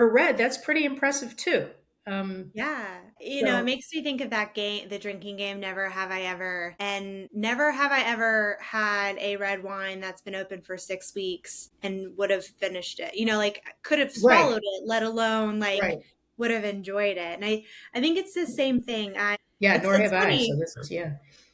or red, that's pretty impressive too. Yeah. It So makes me think of that game, the drinking game, Never Have I Ever. And never have I ever had a red wine that's been open for 6 weeks and would have finished it. Like could have right, swallowed it, let alone like right. would have enjoyed it. And I think it's the same thing. Yeah, It's nor it's have I. So funny. this is, yeah.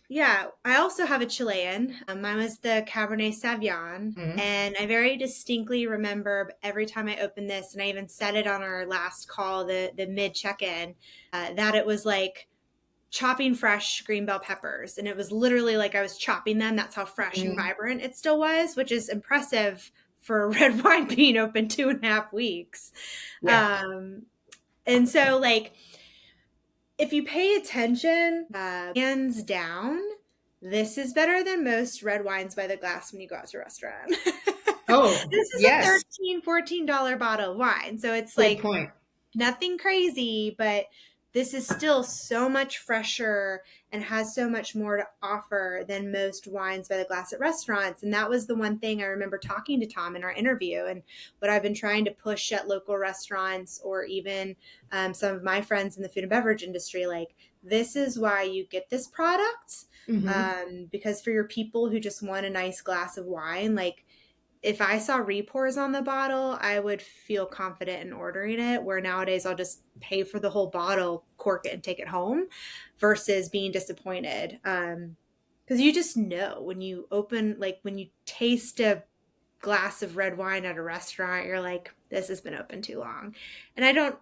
Yeah, I also have a Chilean. Mine was the Cabernet Sauvignon, Mhm. and I very distinctly remember every time I opened this, and I even said it on our last call, the mid check-in, that it was like chopping fresh green bell peppers, and it was literally like I was chopping them. That's how fresh and Mhm. vibrant it still was, which is impressive for a red wine being open 2.5 weeks. Yeah. Um, and so like if you pay attention, hands down, this is better than most red wines by the glass when you go out to a restaurant. Oh, This is a yes. 13, $14 bottle of wine. So it's Good like point. nothing crazy, but this is still so much fresher and has so much more to offer than most wines by the glass at restaurants. And that was the one thing I remember talking to Tom in our interview, and what I've been trying to push at local restaurants or even some of my friends in the food and beverage industry. Like, this is why you get this product. Hmm. Because for your people who just want a nice glass of wine, like if I saw repours on the bottle, I would feel confident in ordering it. Where nowadays I'll just pay for the whole bottle, cork it, and take it home, versus being disappointed. Because you just know when you open, like when you taste a glass of red wine at a restaurant, you're like, this has been open too long. And I don't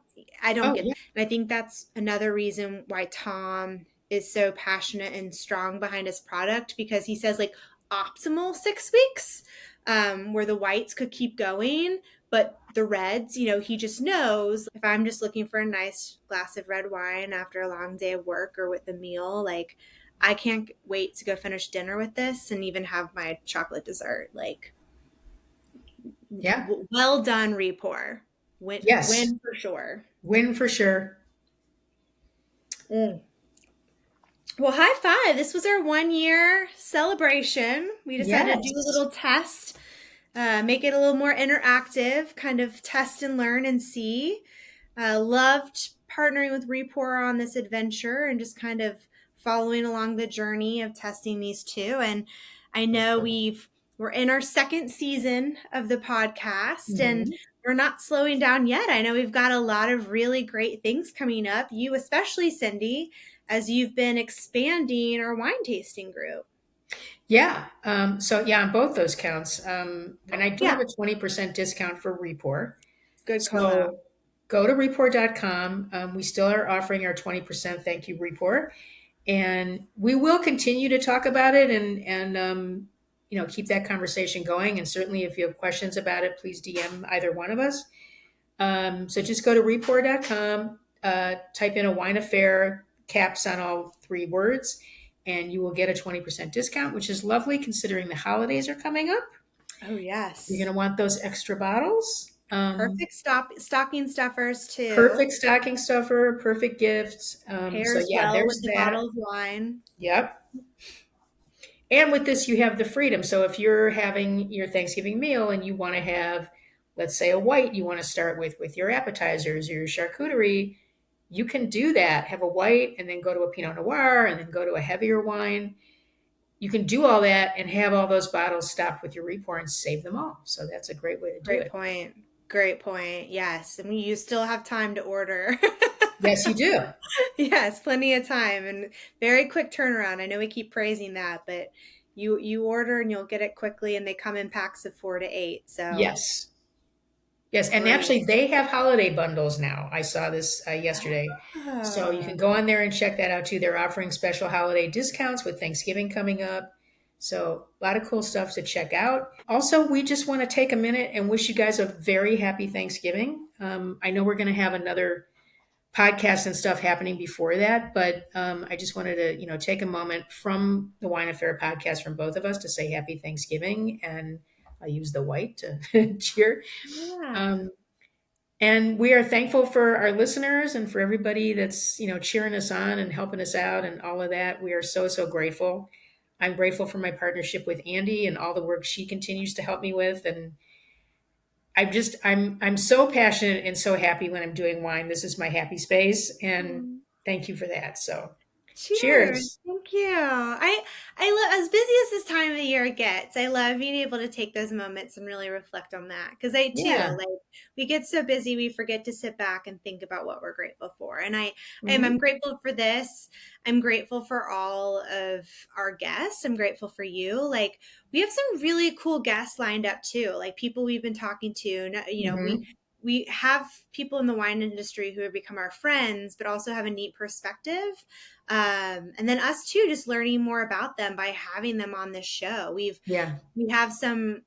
Oh, get, yeah. and I think that's another reason why Tom is so passionate and strong behind his product, because he says like optimal 6 weeks, where the whites could keep going, but the reds, he just knows if I'm just looking for a nice glass of red wine after a long day of work or with a meal, like I can't wait to go finish dinner with this and even have my chocolate dessert. Like, Yeah. well done, Repour. Win, Yes. win for sure. Win for sure. Mm. Well, high five. This was our 1 year celebration. We decided to do a Yes. little test, make it a little more interactive, kind of test and learn and see. Loved partnering with Repour on this adventure and just kind of following along the journey of testing these two. And I know we're in our second season of the podcast, and Hmm. we're not slowing down yet. I know we've got a lot of really great things coming up. You especially, Cindy, as you've been expanding our wine tasting group. Yeah. So yeah, on both those counts. And I do have Yeah, a 20% discount for Repour. good call out. So go to repour.com. We still are offering our 20% thank you Repour. And we will continue to talk about it and keep that conversation going. And certainly if you have questions about it, please DM either one of us. So just go to repour.com, type in a wine affair, caps on all three words, and you will get a 20% discount, which is lovely considering the holidays are coming up. Oh, You're yes. going to want those extra bottles. Perfect stocking stuffers, too. Perfect stocking stuffer, perfect gift. So Pairs yeah, well with there's the that. bottle of wine. Yep. And with this, you have the freedom. So if you're having your Thanksgiving meal and you want to have, let's say, a white you want to start with your appetizers or your charcuterie, you can do that. Have a white and then go to a Pinot Noir and then go to a heavier wine. You can do all that and have all those bottles stocked with your Repour and save them all. So that's a great way to do Great it. point. Great point. Yes. And you still have time to order. Yes, you do. Yes, plenty of time and very quick turnaround. I know we keep praising that, but you order and you'll get it quickly, and they come in packs of 4 to 8. So Yes. Yes, and great. actually, they have holiday bundles now. I saw this yesterday. So you Oh, can go on there and check that out too. They're offering special holiday discounts with Thanksgiving coming up. So a lot of cool stuff to check out. Also, we just want to take a minute and wish you guys a very happy Thanksgiving. I know we're going to have another podcast and stuff happening before that, but I just wanted to, take a moment from the Wine Affair podcast from both of us to say happy Thanksgiving, and I use the white to cheer. yeah. Um, and we are thankful for our listeners and for everybody that's, cheering us on and helping us out and all of that. We are so, so grateful. I'm grateful for my partnership with Andy and all the work she continues to help me with. And I'm so passionate and so happy when I'm doing wine. This is my happy space, and Mm. thank you for that. So, Cheers. cheers. Thank you. I love, as busy as this time of the year gets, I love being able to take those moments and really reflect on that. Because I too, Yeah. like, we get so busy we forget to sit back and think about what we're grateful for. And I'm Hmm. grateful for this. I'm grateful for all of our guests. I'm grateful for you. Like, we have some really cool guests lined up too. Like, people we've been talking to. You know, Hmm. we have people in the wine industry who have become our friends, but also have a neat perspective. And then us too, just learning more about them by having them on this show. Yeah. We have some,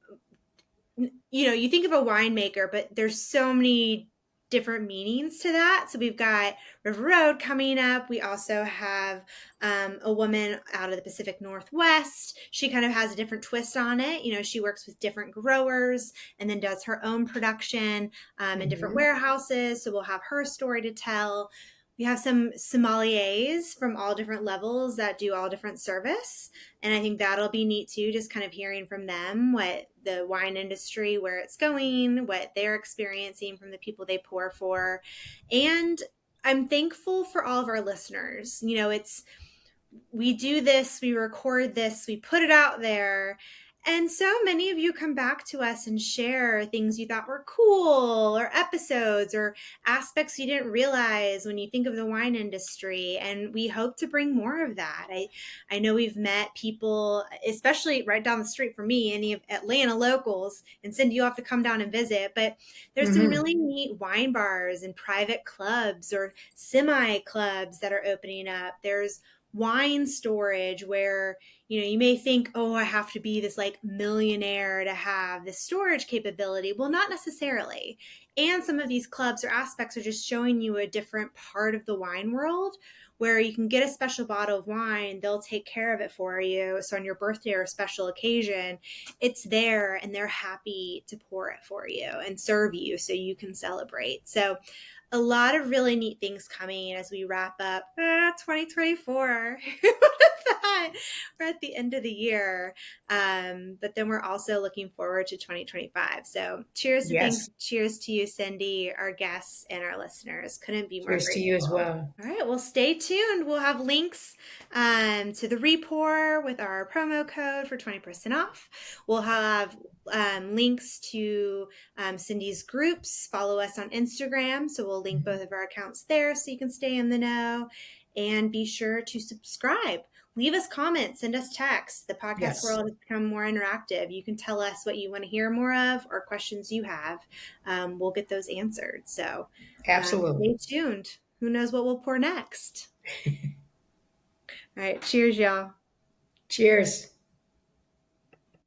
you know, you think of a winemaker, but there's so many different meanings to that. So we've got River Road coming up. We also have a woman out of the Pacific Northwest. She kind of has a different twist on it. You know, she works with different growers and then does her own production in different Hmm. warehouses. So we'll have her story to tell. We have some sommeliers from all different levels that do all different service. And I think that'll be neat too, just kind of hearing from them what the wine industry, where it's going, what they're experiencing from the people they pour for. And I'm thankful for all of our listeners. You know, it's, we do this, we record this, we put it out there. And so many of you come back to us and share things you thought were cool, or episodes, or aspects you didn't realize when you think of the wine industry. And we hope to bring more of that. I know we've met people, especially right down the street from me, any of Atlanta locals, and Cindy, you'll have to come down and visit. But there's some Hmm. really neat wine bars and private clubs or semi clubs that are opening up. There's wine storage where, you know, you may think, oh, I have to be this like millionaire to have this storage capability. Well, not necessarily. And some of these clubs or aspects are just showing you a different part of the wine world where you can get a special bottle of wine, they'll take care of it for you. So on your birthday or a special occasion, it's there and they're happy to pour it for you and serve you so you can celebrate. So a lot of really neat things coming as we wrap up 2024. We're at the end of the year. But then we're also looking forward to 2025. So cheers to thanks. Yes. Cheers to you, Cindy, our guests, and our listeners. Couldn't be more Cheers to you as grateful. well. All right, well, stay tuned. We'll have links to the Repour with our promo code for 20% off. We'll have links to Cindy's groups. Follow us on Instagram. So we'll link both of our accounts there so you can stay in the know. And be sure to subscribe. Leave us comments, send us texts. The podcast Yes. world has become more interactive. You can tell us what you want to hear more of or questions you have. We'll get those answered. So Absolutely. stay tuned. Who knows what we'll pour next? All right. Cheers, y'all. Cheers.